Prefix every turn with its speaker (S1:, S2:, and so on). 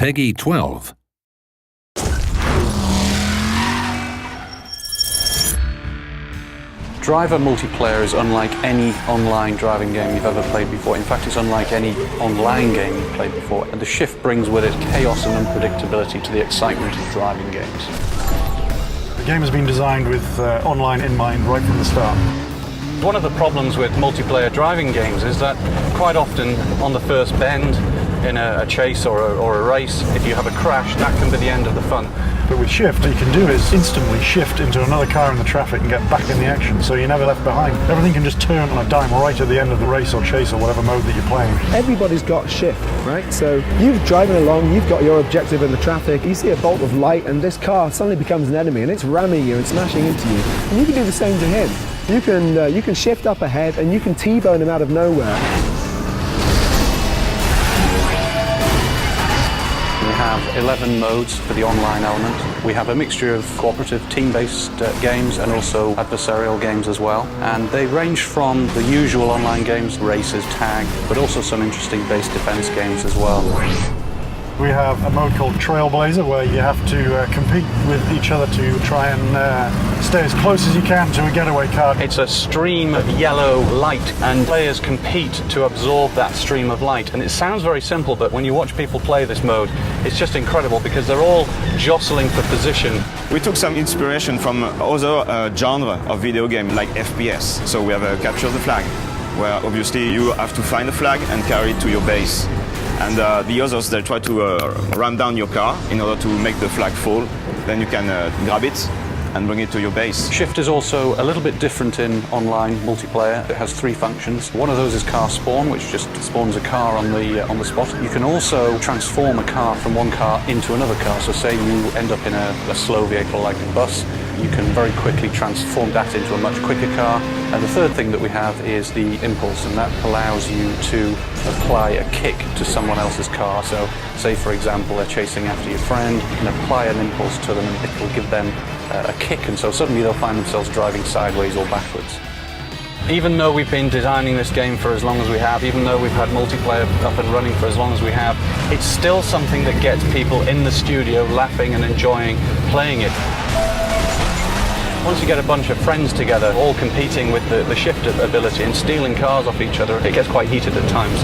S1: Peggy 12.
S2: Driver multiplayer is unlike any online driving game you've ever played before. In fact, it's unlike any online game you've played before. And the Shift brings with it chaos and unpredictability to the excitement of driving games.
S3: The game has been designed with online in mind right from the start.
S2: One of the problems with multiplayer driving games is that quite often on the first bend in a chase or a race, if you have a crash, that can be the end of the fun.
S3: But with Shift, what you can do is instantly shift into another car in the traffic and get back in the action, so you're never left behind. Everything can just turn on a dime right at the end of the race or chase or whatever mode that you're playing.
S4: Everybody's got Shift, right? So you're driving along, you've got your objective in the traffic, you see a bolt of light and this car suddenly becomes an enemy and it's ramming you and smashing into you. And you can do the same to him. You can shift up ahead and you can T-bone him out of nowhere.
S2: We have 11 modes for the online element. We have a mixture of cooperative, team-based games and also adversarial games as well. And they range from the usual online games, races, tag, but also some interesting base defense games as well.
S3: We have a mode called Trailblazer where you have to compete with each other to try and stay as close as you can to a getaway car.
S2: It's a stream of yellow light and players compete to absorb that stream of light. And it sounds very simple, but when you watch people play this mode, it's just incredible because they're all jostling for position.
S5: We took some inspiration from other genre of video game like FPS. So we have a Capture the Flag, where obviously you have to find a flag and carry it to your base. And the others, they try to ram down your car in order to make the flag fall. Then you can grab it and bring it to your base.
S2: Shift is also a little bit different in online multiplayer. It has 3 functions. One of those is car spawn, which just spawns a car on the spot. You can also transform a car from one car into another car. So say you end up in a slow vehicle like a bus, you can very quickly transform that into a much quicker car. And the third thing that we have is the impulse, and that allows you to apply a kick to someone else's car. So say, for example, they're chasing after your friend, you can apply an impulse to them and it will give them a kick, and so suddenly they'll find themselves driving sideways or backwards. Even though we've been designing this game for as long as we have, even though we've had multiplayer up and running for as long as we have, it's still something that gets people in the studio laughing and enjoying playing it. Once you get a bunch of friends together, all competing with the Shift ability and stealing cars off each other, it gets quite heated at times.